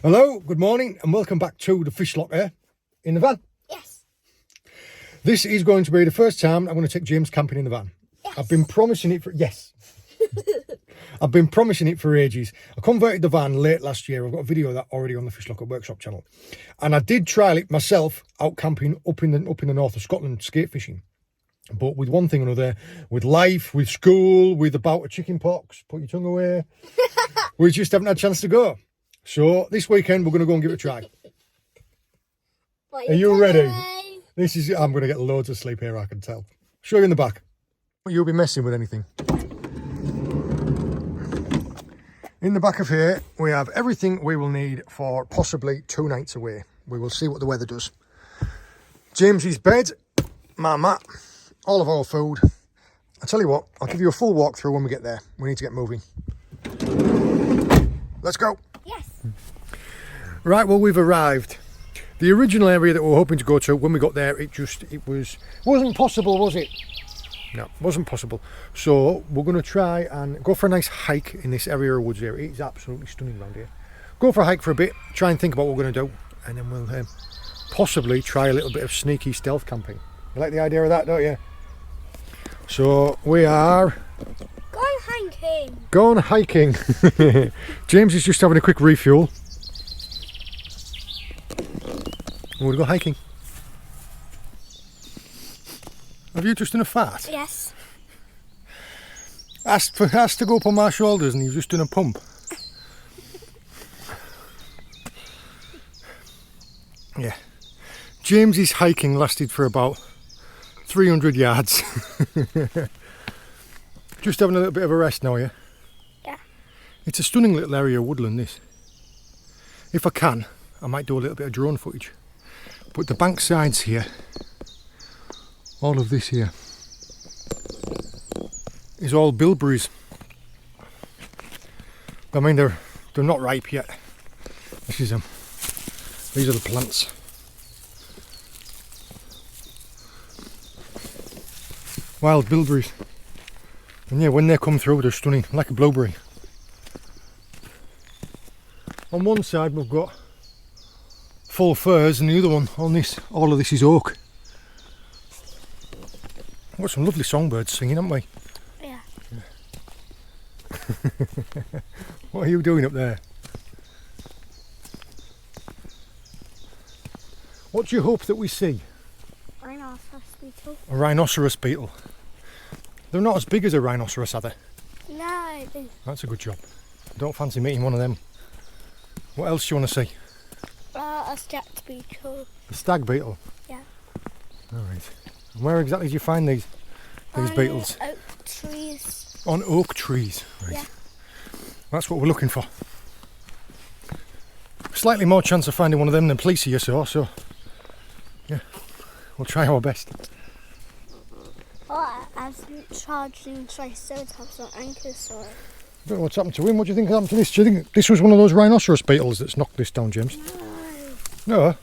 Hello, good morning, and welcome back to the Fishlocker in the van. Yes. This is going to be the first time I'm going to take James camping in the van. Yes. I've been promising it for I've been promising it for ages. I converted the van late last year. I've got a video of that already on the Fishlocker Workshop channel, and I did trial it myself out camping up in the north of Scotland, skate fishing. But with one thing or another, with life, with school, with the bout of chicken pox, put your tongue away, we just haven't had a chance to go. So this weekend we're going to go and give it a try. Are you ready? I'm going to get loads of sleep here, I can tell. Show you in the back. You'll be messing with anything. In the back of here, we have everything we will need for possibly 2 nights away. We will see what the weather does. James's bed, my mat, all of our food. I'll tell you what, I'll give you a full walkthrough when we get there. We need to get moving. Let's go. Yes. Right, well, we've arrived. The original area that we were hoping to go to, when we got there, it wasn't possible, was it? No, it wasn't possible. So we're going to try and go for a nice hike in this area of woods here. It's absolutely stunning around here. Go for a hike for a bit, try and think about what we're going to do, and then we'll possibly try a little bit of sneaky stealth camping. You like the idea of that, don't you? So we are going hiking. James is just having a quick refuel. We're going to go hiking. Have you just done a fart? Yes. Asked to go up on my shoulders and you've just done a pump. Yeah. James's hiking lasted for about 300 yards. Just having a little bit of a rest now, yeah? Yeah. It's a stunning little area of woodland, this. If I can, I might do a little bit of drone footage. But the bank sides here, all of this here, is all bilberries. I mean, they're not ripe yet. This is them. These are the plants. Wild bilberries. And yeah, when they come through, they're stunning, like a blueberry. On one side we've got full firs, and the other one on this, all of this is oak. We've got some lovely songbirds singing, haven't we? Yeah. What are you doing up there? What do you hope that we see? Rhinoceros beetle. A rhinoceros beetle. They're not as big as a rhinoceros, are they? No. That's a good job. I don't fancy meeting one of them. What else do you want to see? A stag beetle. A stag beetle? Yeah. Alright. And where exactly do you find these beetles? Oak trees. On oak trees. Right. Yeah. That's what we're looking for. Slightly more chance of finding one of them than police you saw, so yeah, we'll try our best. Oh, I've charged him Triceratops on Ankylosaur. I don't know what's happened to him. What do you think happened to this? Do you think this was one of those rhinoceros beetles that's knocked this down, James? No. No?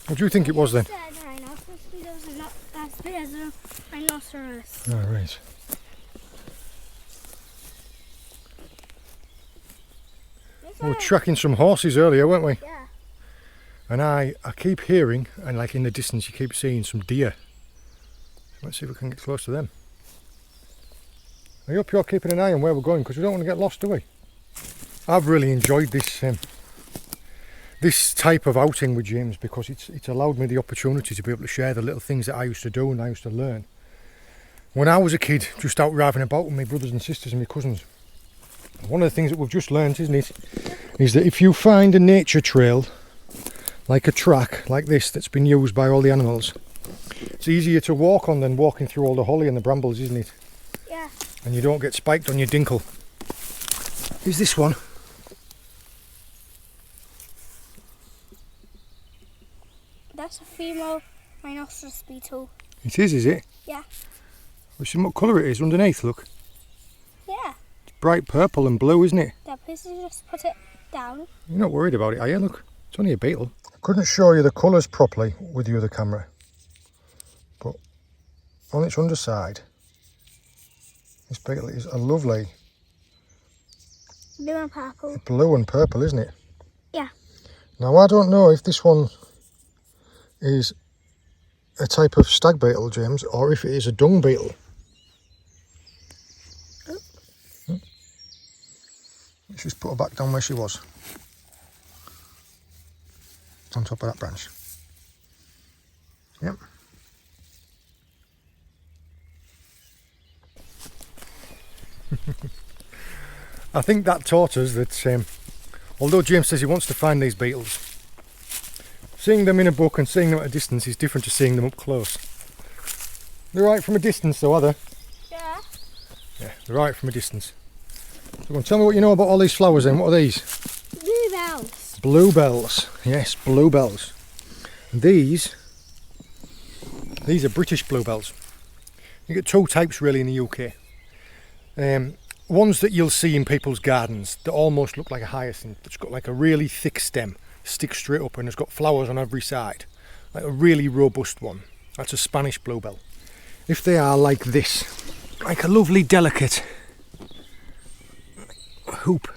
What do you think it was then? Rhinoceros beetles are not as big as a rhinoceros. Oh, right. We were tracking some horses earlier, weren't we? Yeah. And I keep hearing, and like in the distance you keep seeing some deer. Let's see if we can get close to them. I hope you're keeping an eye on where we're going, because we don't want to get lost, do we? I've really enjoyed this type of outing with James, because it's allowed me the opportunity to be able to share the little things that I used to do and I used to learn when I was a kid, just out driving about with my brothers and sisters and my cousins. One of the things that we've just learned, isn't it, is that if you find a nature trail, like a track like this that's been used by all the animals, it's easier to walk on than walking through all the holly and the brambles, isn't it? Yeah. And you don't get spiked on your dinkle. Is this one? That's a female rhinoceros beetle. It is it? Yeah. Let's see what colour it is underneath, look. Yeah. It's bright purple and blue, isn't it? Yeah, please just put it down. You're not worried about it, are you? Look, it's only a beetle. I couldn't show you the colours properly with the other camera, but on its underside, this beetle is a lovely Blue and purple. Blue and purple, isn't it? Yeah. Now I don't know if this one is a type of stag beetle, James, or if it is a dung beetle. Let's just put her back down where she was. On top of that branch. Yep. I think that taught us that although James says he wants to find these beetles, seeing them in a book and seeing them at a distance is different to seeing them up close. They're right from a distance though, are they? Yeah. Yeah, they're right from a distance. So go on, tell me what you know about all these flowers then. What are these? Bluebells. Bluebells. Yes, bluebells. And these are British bluebells. You get two types really in the UK. Ones that you'll see in people's gardens that almost look like a hyacinth. It's got like a really thick stem, sticks straight up and it's got flowers on every side. Like a really robust one. That's a Spanish bluebell. If they are like this, like a lovely delicate hoop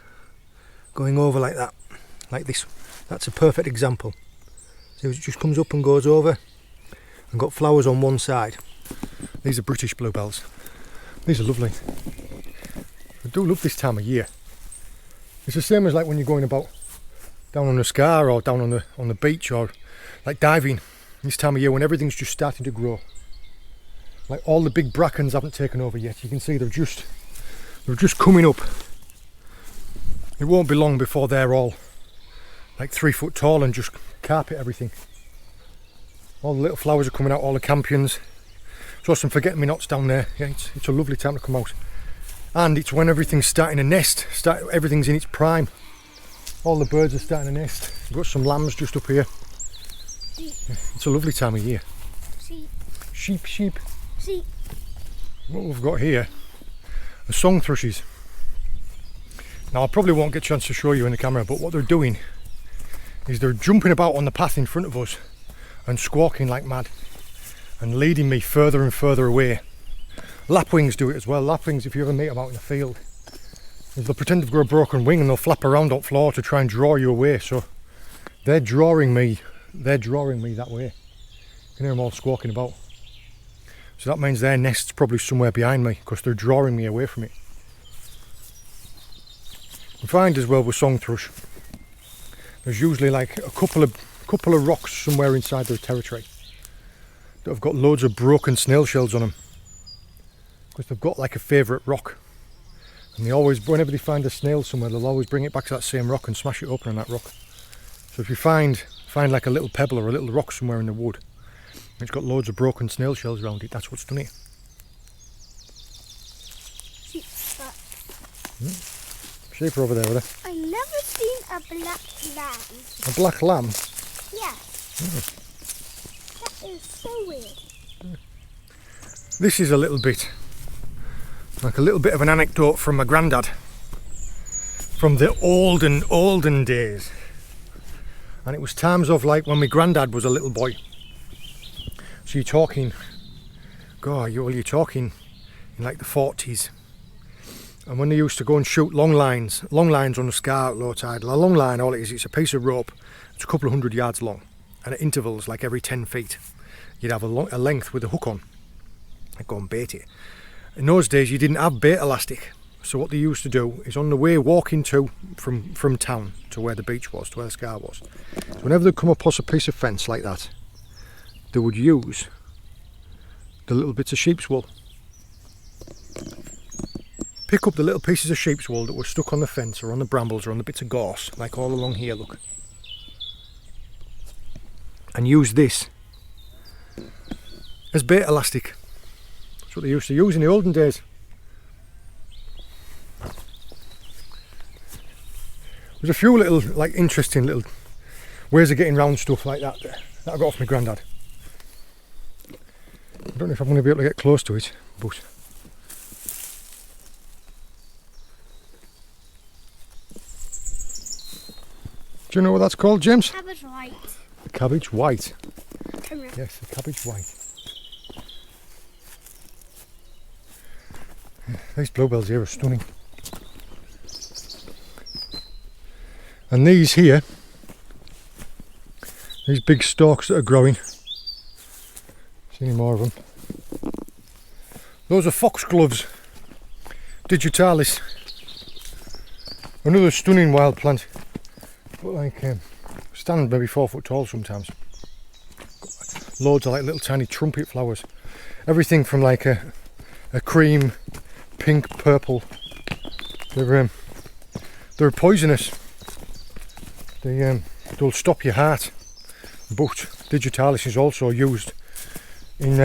going over like that, like this, that's a perfect example. So it just comes up and goes over and got flowers on one side. These are British bluebells. These are lovely. I do love this time of year. It's the same as like when you're going about down on the scar or down on the beach or like diving this time of year when everything's just starting to grow. Like all the big brackens haven't taken over yet. You can see they're just coming up. It won't be long before they're all like 3 foot tall and just carpet everything. All the little flowers are coming out, all the campions. Saw some forget-me-nots down there. Yeah, it's a lovely time to come out. And it's when everything's starting to nest, everything's in its prime. All the birds are starting to nest. We've got some lambs just up here. Sheep. Yeah, it's a lovely time of year. Sheep. Sheep, sheep. Sheep. What we've got here are song thrushes. Now I probably won't get a chance to show you in the camera, but what they're doing is they're jumping about on the path in front of us and squawking like mad and leading me further and further away. Lapwings do it as well. Lapwings, if you ever meet them out in the field, they'll pretend they've got a broken wing and they'll flap around on the floor to try and draw you away. So they're drawing me that way. You can hear them all squawking about. So that means their nest's probably somewhere behind me because they're drawing me away from it. You find as well with song thrush, there's usually like a couple of rocks somewhere inside their territory that have got loads of broken snail shells on them because they've got like a favourite rock, and they always, whenever they find a snail somewhere, they'll always bring it back to that same rock and smash it open on that rock. So if you find like a little pebble or a little rock somewhere in the wood, it's got loads of broken snail shells around it, that's what's done it. Sheep's back. Sheep are over there with her. I've never seen a black lamb. A black lamb? Yes. That is so weird. This is a little bit of an anecdote from my granddad from the olden days, and it was times of like when my granddad was a little boy. So you're talking in like the 40s, and when they used to go and shoot long lines on the scar at low tide. A long line, all it is, it's a piece of rope. It's a couple of 100 yards long, and at intervals like every 10 feet you'd have a length with a hook on. I'd go and bait it. In those days you didn't have bait elastic, so what they used to do is on the way walking from town to where the beach was, to where the scar was, so whenever they'd come across a piece of fence like that, they would use the little bits of sheep's wool. Pick up the little pieces of sheep's wool that were stuck on the fence or on the brambles or on the bits of gorse, like all along here, look, and use this as bait elastic. That's what they used to use in the olden days. There's a few little like interesting little ways of getting round stuff like that I got off my granddad. I don't know if I'm going to be able to get close to it, but do you know what that's called, James? Cabbage white. Cabbage white. Come here. Yes, the cabbage white. These bluebells here are stunning. And these here, these big stalks that are growing, see any more of them? Those are foxgloves, digitalis. Another stunning wild plant, but like stand maybe 4 foot tall sometimes. Got loads of like little tiny trumpet flowers. Everything from like a cream, pink, purple. They're poisonous. They'll stop your heart. But digitalis is also used in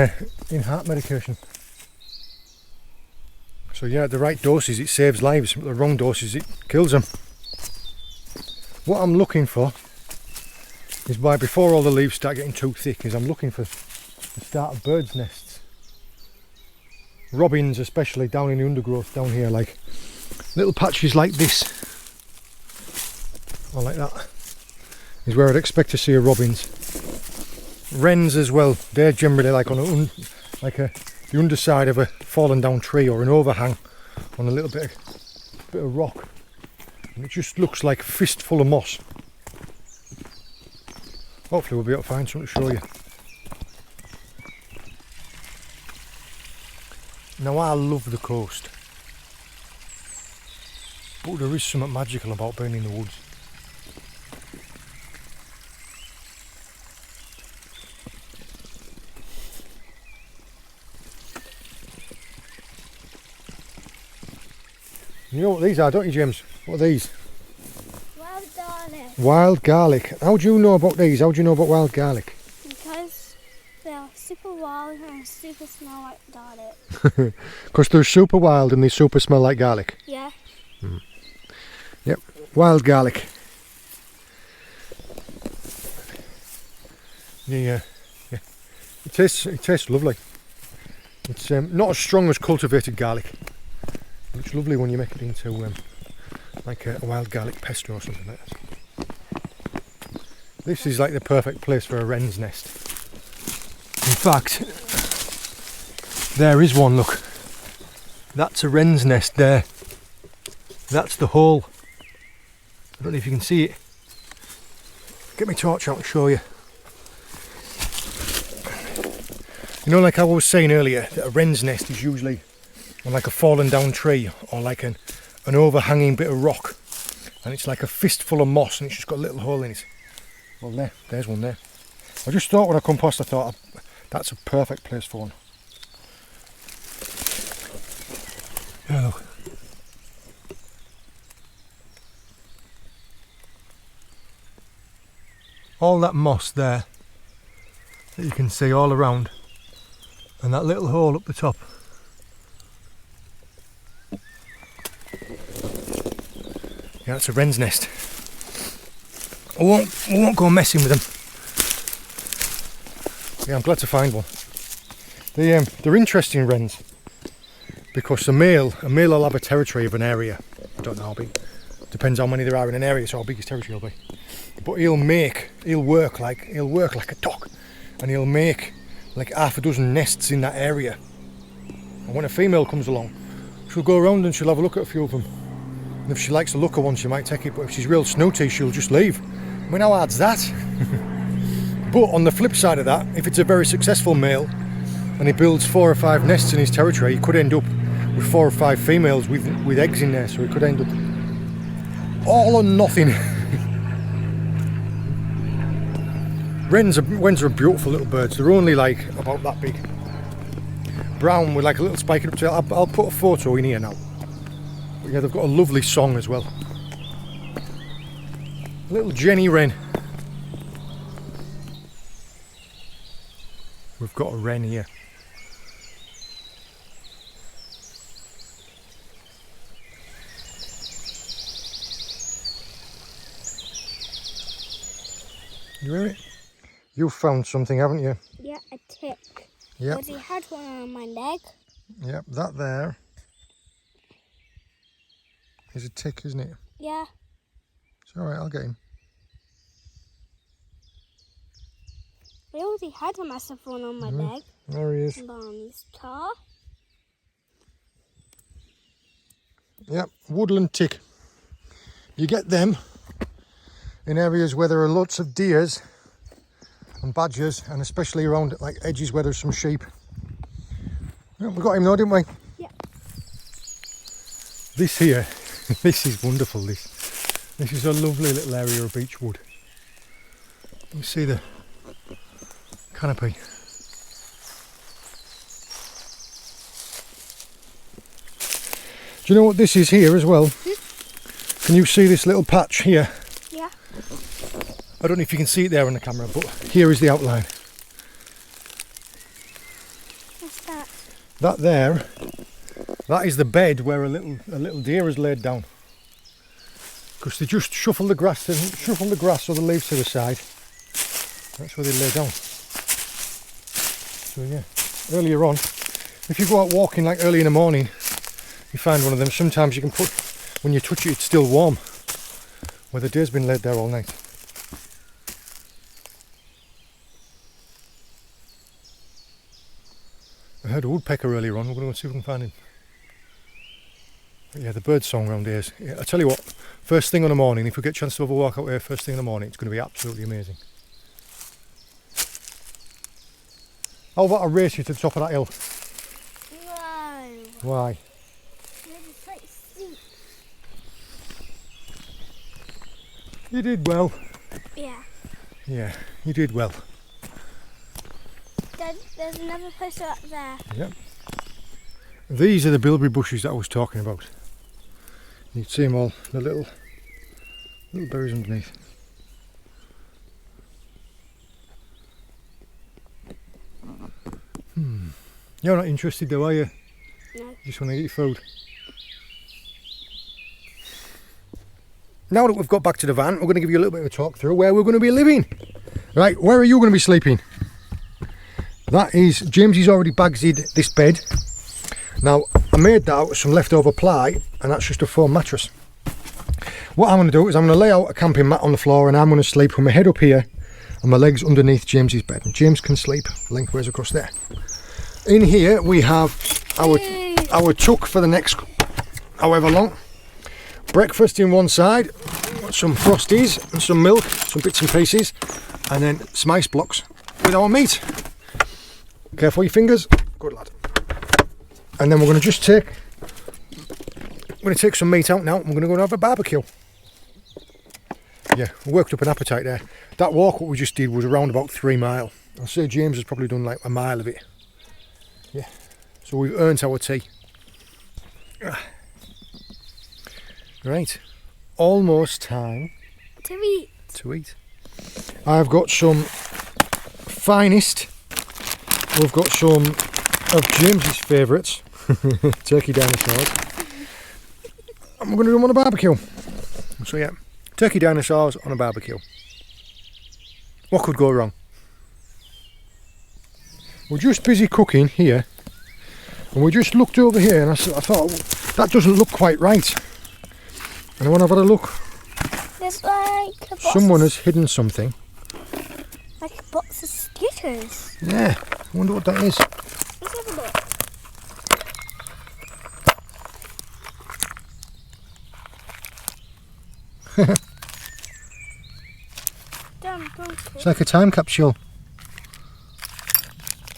heart medication. So yeah, at the right doses it saves lives, but the wrong doses it kills them. What I'm looking for is before all the leaves start getting too thick, is I'm looking for the start of birds' nests. Robins especially down in the undergrowth down here, like little patches like this, or like that, is where I'd expect to see a robins. Wrens as well, they're generally like on the underside of a fallen down tree or an overhang on a little bit of rock, and it just looks like a fistful of moss. Hopefully we'll be able to find something to show you. Now I love the coast, but there is something magical about being in the woods. You know what these are, don't you, James? What are these? Wild garlic. Wild garlic. How do you know about these? How do you know about wild garlic? Because they're super wild and super smell like garlic. Because they're super wild and they super smell like garlic. Yeah. Yep, wild garlic. Yeah. It tastes lovely. It's not as strong as cultivated garlic. It's lovely when you make it into like a wild garlic pesto or something like that. This is like the perfect place for a wren's nest. In fact, there is one, look. That's a wren's nest there. That's the hole. I don't know if you can see it. Get my torch out and show you. You know, like I was saying earlier, that a wren's nest is usually on like a fallen down tree or like an overhanging bit of rock, and it's like a fistful of moss and it's just got a little hole in it. Well, there's one there. I just thought when I come past, I thought that's a perfect place for one. Yeah, look. All that moss there that you can see all around, and that little hole up the top. Yeah, that's a wren's nest. I won't go messing with them. Yeah, I'm glad to find one. They're interesting wrens because a male will have a territory of an area. I don't know how big. Depends how many there are in an area, so how big his territory will be. But he'll work like a dog, and he'll make like half a dozen nests in that area. And when a female comes along, she'll go around and she'll have a look at a few of them. And if she likes the look of one, she might take it, but if she's real snooty, she'll just leave. I mean, how hard's that? But on the flip side of that, if it's a very successful male and he builds 4 or 5 nests in his territory, he could end up with 4 or 5 females with eggs in there, so he could end up all or nothing. Wrens are beautiful little birds. They're only like about that big. Brown with like a little spike up tail. I'll put a photo in here now. But yeah, they've got a lovely song as well. Little Jenny wren. We've got a wren here. You hear it? You've found something, haven't you? Yeah, a tick. Yep. Because he had one on my leg. Yep, that there is a tick, isn't it? Yeah. It's alright, I'll get him. I already had a massive one on my leg. There he is. And on his tar. Yep, woodland tick. You get them in areas where there are lots of deers and badgers, and especially around like edges where there's some sheep. Yeah, we got him though, didn't we? Yeah. This here, this is wonderful. This is a lovely little area of beech wood. You see the canopy. Do you know what this is here as well? Can you see this little patch here? Yeah. I don't know if you can see it there on the camera, but here is the outline. What's that? That there, that is the bed where a little deer is laid down. Because they just shuffle the grass or the leaves to the side. That's where they lay down. So yeah, earlier on, if you go out walking like early in the morning, you find one of them. Sometimes you can put, when you touch it, it's still warm, where the deer's been laid there all night. I heard a woodpecker earlier on. We're going to go see if we can find him. But yeah, the bird song around here is, yeah, I tell you what, first thing in the morning, if we get a chance to have a walk out here first thing in the morning, it's going to be absolutely amazing. How about I race you to the top of that hill? No. Why? It's like steep. You did well. Yeah. Yeah, you did well. Dad, there's another place up there. Yep. These are the bilberry bushes that I was talking about. You can see them all, the little berries underneath. You're not interested though, are you? No. You just want to eat your food. Now that we've got back to the van, we're going to give you a little bit of a talk through where we're going to be living. Right, where are you going to be sleeping? That is, Jamesy's already bagsied this bed. Now, I made that out of some leftover ply, and that's just a foam mattress. What I'm going to do is I'm going to lay out a camping mat on the floor, and I'm going to sleep with my head up here and my legs underneath Jamesy's bed. And James can sleep lengthways across there. In here we have our chuck for the next however long. Breakfast in one side, some Frosties and some milk, some bits and pieces, and then some ice blocks with our meat. Careful your fingers, good lad. And then we're going to take some meat out now, and we're going to go and have a barbecue. Yeah, we worked up an appetite there. That walk what we just did was around about 3 miles. I'll say James has probably done like a mile of it. Yeah, so we've earned our tea. Right, almost time To eat. to eat. I've got some finest. We've got some of James's favourites, turkey dinosaurs, and we're going to do them on a barbecue. So yeah, turkey dinosaurs on a barbecue. What could go wrong? We're just busy cooking here, and we just looked over here, and I thought that doesn't look quite right. And when I've had a look, There's like a box someone of, has hidden something. like a box of stickers. Yeah, I wonder what that is. Let's have a look. Damn, don't It's like a time capsule.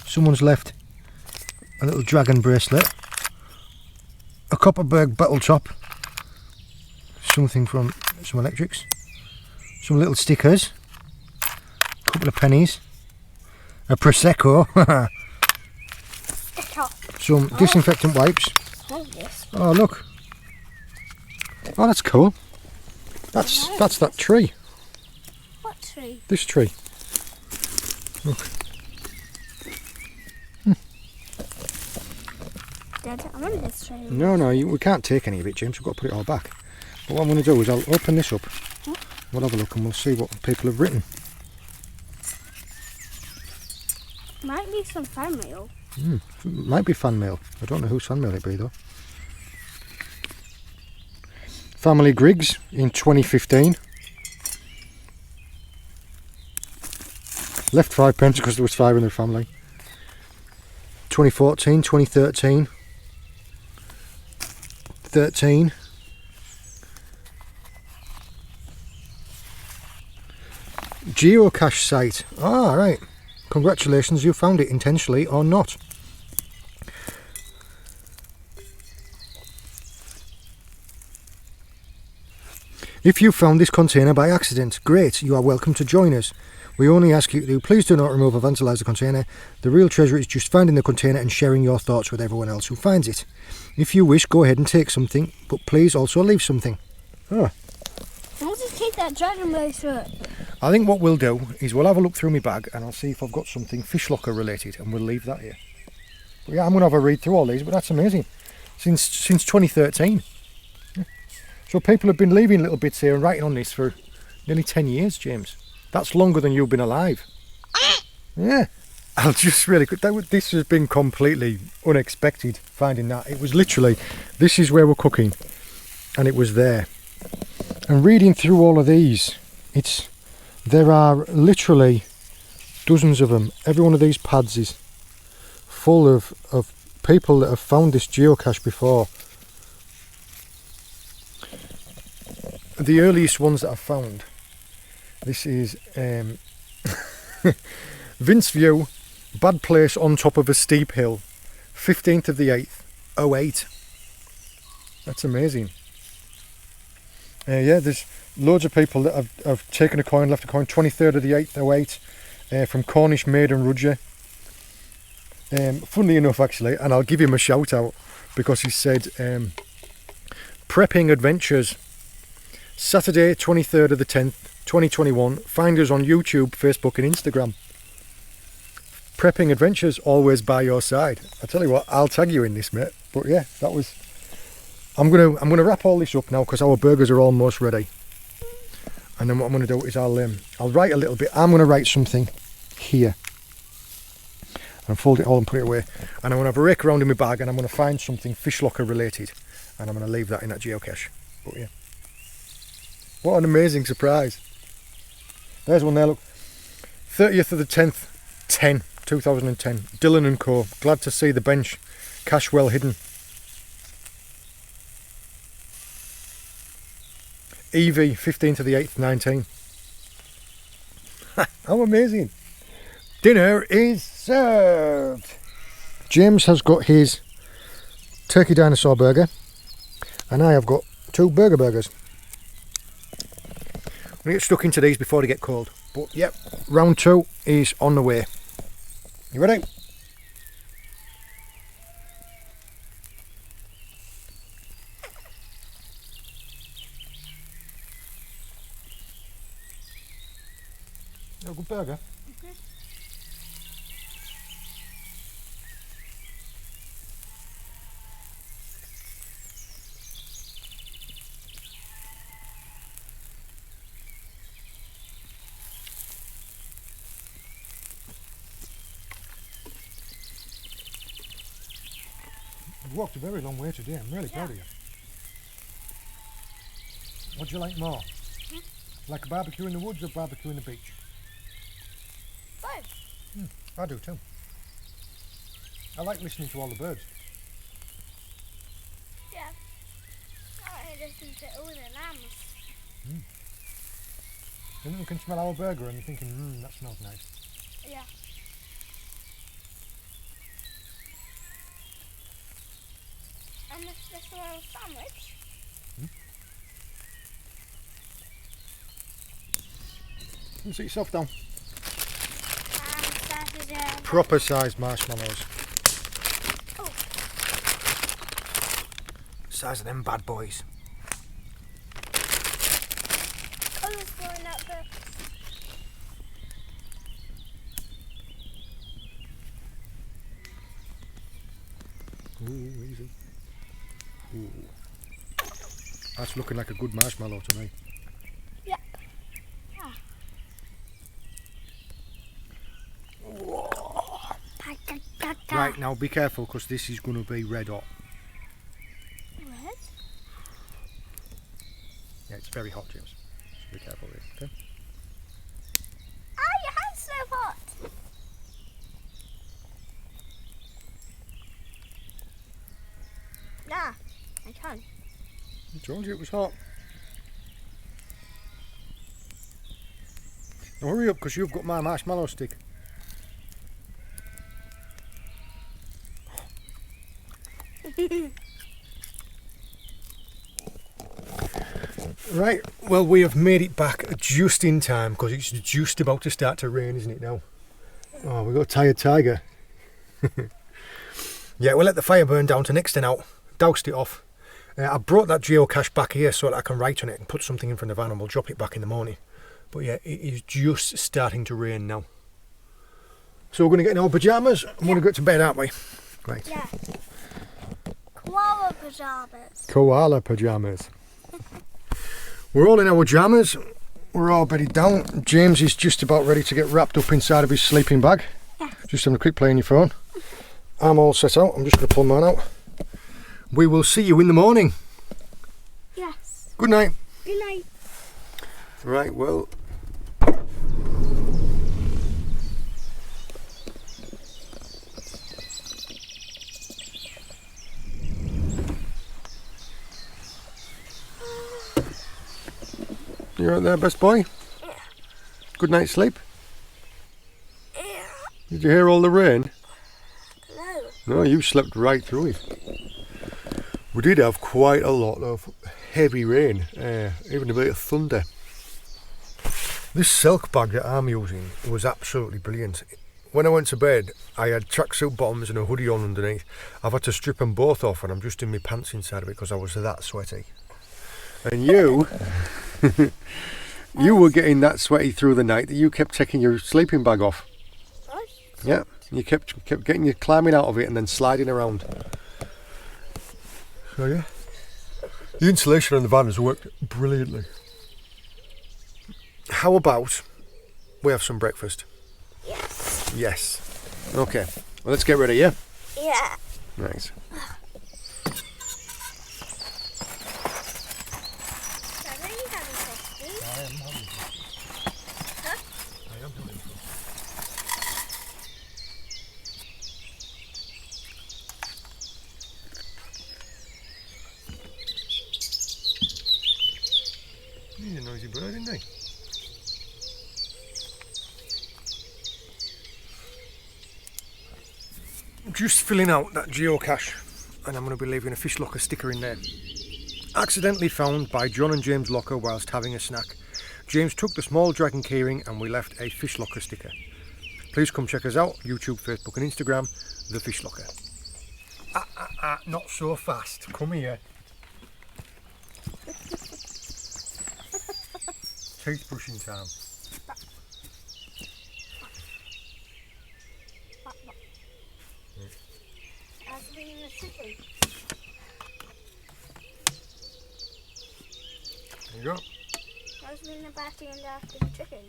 Someone's left a little dragon bracelet, a Copperberg bottle top, something from some electrics, some little stickers, a couple of pennies, a Prosecco, some disinfectant wipes. this. Oh look! Oh, that's cool. That's that tree. What tree? This tree. Look. Dad, I want this tree. No, we can't take any of it, James. We've got to put it all back. But what I'm going to do is I'll open this up. We'll have a look and we'll see what people have written. Might be some fan mail. Might be fan mail. I don't know whose fan mail it be though. Family Griggs in 2015. Left 5 pence because there was 5 in the family. 2014, 2013. 13. Geocache site. Ah, right. Congratulations, you found it intentionally or not. If you found this container by accident, great, you are welcome to join us. We only ask you to please do not remove or vandalise the container. The real treasure is just finding the container and sharing your thoughts with everyone else who finds it. If you wish, go ahead and take something, but please also leave something. I'll just take that dragon bracelet. I think what we'll do is we'll have a look through my bag and I'll see if I've got something Fishlocker related, and we'll leave that here. But yeah, I'm going to have a read through all these, but that's amazing. Since 2013. So people have been leaving little bits here and writing on this for nearly 10 years, James. That's longer than you've been alive. Yeah. I'll just really... This has been completely unexpected, finding that. It was literally, this is where we're cooking, and it was there. And reading through all of these, there are literally dozens of them. Every one of these pads is full of people that have found this geocache before. The earliest ones that I've found, this is Vince View, bad place on top of a steep hill, 15th of the 8th, 08. That's amazing. Yeah, there's loads of people that have taken a coin, left a coin, 23rd of the 8th, 08, from Cornish Maiden Rudger. Funnily enough, actually, and I'll give him a shout out because he said, Prepping Adventures, Saturday 23rd of the 10th, 2021. Find us on YouTube, Facebook and Instagram. Prepping Adventures, always by your side. I tell you what, I'll tag you in this, mate. But yeah, that was... I'm gonna wrap all this up now because our burgers are almost ready. And then what I'm gonna do is I'll write a little bit. I'm gonna write something here and fold it all and put it away. And I'm gonna have a rake around in my bag and I'm gonna find something Fishlocker related, and I'm gonna leave that in that geocache. But yeah. What an amazing surprise. There's one there, look. 30th of the 10th, 2010. Dylan and Co. Glad to see the bench. Cache well hidden. Evie, 15th of the 8th, 19. How amazing. Dinner is served. James has got his turkey dinosaur burger and I have got 2 burgers. I'm going to get stuck into these before they get cold. But yep, round 2 is on the way. You ready? A good burger. Okay. You've walked a very long way today. I'm really proud of you. What do you like more? Like a barbecue in the woods or barbecue in the beach? Both. I do too. I like listening to all the birds. Yeah. I like listening to all the lambs. Then you can smell our burger and you're thinking, that smells nice. Yeah. And this little sandwich. You sit yourself down. And Proper sized marshmallows. Oh. Size of them bad boys. Colours going up there. Ooh, easy. Ooh. That's looking like a good marshmallow to me. Yeah. Ah. Right, now be careful because this is going to be red hot. Red? Yeah, it's very hot, James. So be careful with it, okay? Ah, your hand's so hot. Nah, I can. I told you it was hot. Hurry up, because you've got my marshmallow stick. Right, well, we have made it back just in time because it's just about to start to rain, isn't it now? Oh, we've got a tired tiger. Yeah, we'll let the fire burn down to next to now. Doused it off. I brought that geocache back here so that I can write on it and put something in front of the van, and we'll drop it back in the morning. But yeah, it is just starting to rain now. So we're going to get in our pyjamas and we're going to go to bed, aren't we? Right. Yeah. Koala pyjamas. Koala pyjamas. We're all in our pyjamas. We're all bedded down. James is just about ready to get wrapped up inside of his sleeping bag. Yeah. Just having a quick play on your phone. I'm all set out. I'm just going to pull mine out. We will see you in the morning. Yes. Good night. Good night. Right, well. You right there, best boy? Yeah. Good night's sleep? Yeah. Did you hear all the rain? No. No, you slept right through it. We did have quite a lot of heavy rain, even a bit of thunder. This silk bag that I'm using was absolutely brilliant. When I went to bed, I had tracksuit bottoms and a hoodie on underneath. I've had to strip them both off and I'm just in my pants inside of it because I was that sweaty. And you, you were getting that sweaty through the night that you kept taking your sleeping bag off. What? Yeah, you kept getting you climbing out of it and then sliding around. So yeah, the insulation on the van has worked brilliantly. How about we have some breakfast? Yes. Yes. Okay. Well, let's get ready, yeah? Yeah. Nice. I am having Huh? I am having He's a noisy bird, isn't he? Just filling out that geocache, and I'm going to be leaving a Fishlocker sticker in there. Accidentally found by John and James Locker whilst having a snack. James took the small dragon keyring and we left a Fishlocker sticker. Please come check us out, YouTube, Facebook and Instagram, The Fishlocker. Not so fast, come here. Teeth brushing time. There you go. I was reading about the end after the chicken.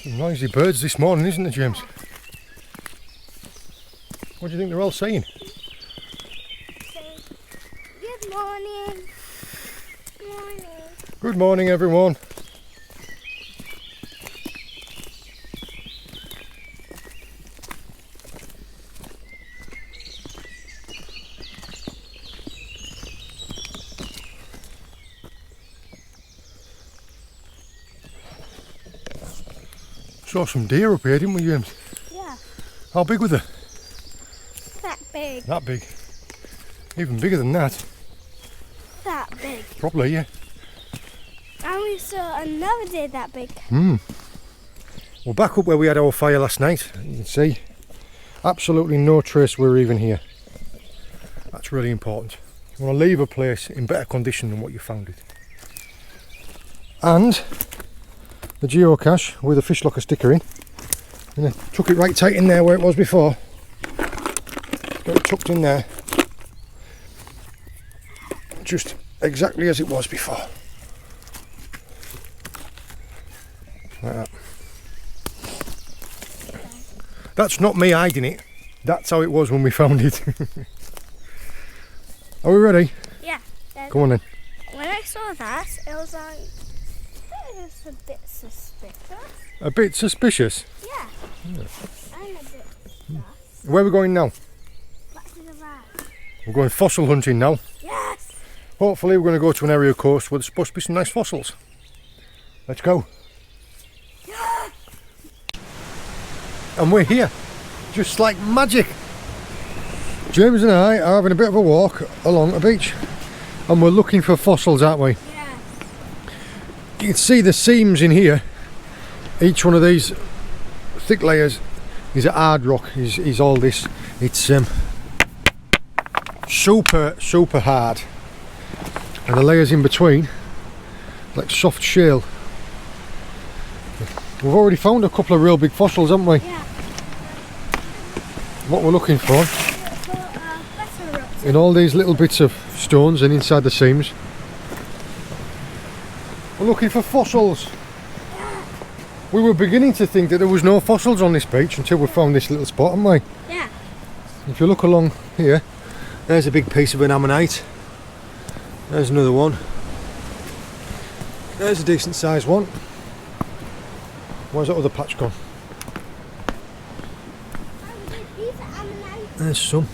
Some noisy birds this morning, isn't there, James? What do you think they're all saying? Say, good morning. Good morning. Good morning, everyone. Saw some deer up here, didn't we, James? Yeah. How big were they? That big. That big. Even bigger than that. That big. Probably, yeah. And we saw another deer that big. We're back up where we had our fire last night. You can see absolutely no trace we're even here. That's really important. You want to leave a place in better condition than what you found it. And the geocache with a Fishlocker sticker in. And I tuck it right tight in there where it was before. Got it tucked in there. Just exactly as it was before. Like that. That's not me hiding it. That's how it was when we found it. Are we ready? Yeah. Come on then. When I saw that, it was like, it was a bit suspicious. A bit suspicious. Yeah. I'm a bit sus. Where are we going now? We're going fossil hunting now. Yes. Hopefully we're going to go to an area of coast where there's supposed to be some nice fossils. Let's go. Yeah. And we're here, just like magic. James and I are having a bit of a walk along a beach, and we're looking for fossils, aren't we? Yes. You can see the seams in here. Each one of these thick layers is a hard rock, is all this. It's super hard, and the layers in between like soft shale. We've already found a couple of real big fossils, haven't we? Yeah. What we're looking for in all these little bits of stones and inside the seams, we're looking for fossils. We were beginning to think that there was no fossils on this beach until we found this little spot, haven't we? Yeah. If you look along here, there's a big piece of an ammonite. There's another one. There's a decent sized one. Where's that other patch gone? There's some.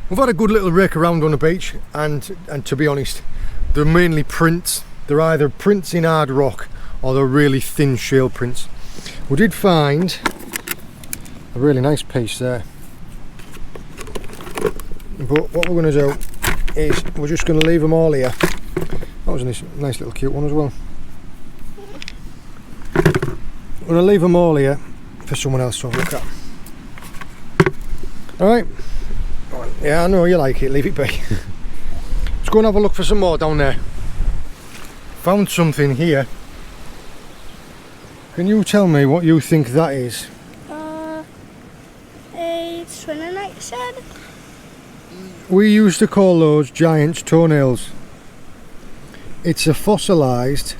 We've had a good little rake around on the beach, and to be honest, they're mainly prints. They're either prints in hard rock or they're really thin shale prints. We did find a really nice piece there, but what we're going to do is we're just going to leave them all here. That was a nice little cute one as well. We're going to leave them all here for someone else to have a look at. Alright. Yeah, I know you like it, leave it be. Let's go and have a look for some more down there. Found something here. Can you tell me what you think that is? A Trinonite shed? We used to call those giant's toenails. It's a fossilised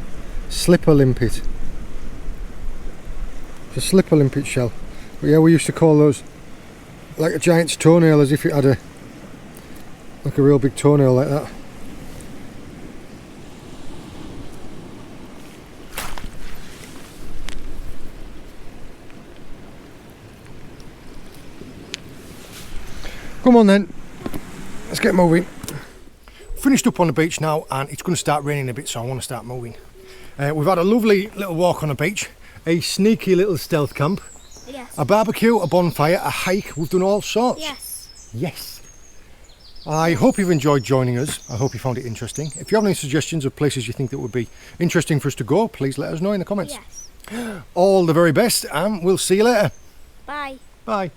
slipper limpet. It's a slipper limpet shell. But yeah, we used to call those like a giant's toenail, as if it had a real big toenail like that. Come on then, let's get moving. Finished up on the beach now, and it's going to start raining a bit, so I want to start moving. We've had a lovely little walk on the beach, a sneaky little stealth camp, Yes. a barbecue, a bonfire, a hike. We've done all sorts. Yes. Yes. I hope you've enjoyed joining us. I hope you found it interesting. If you have any suggestions of places you think that would be interesting for us to go, please let us know in the comments. Yes. All the very best, and we'll see you later. Bye. Bye.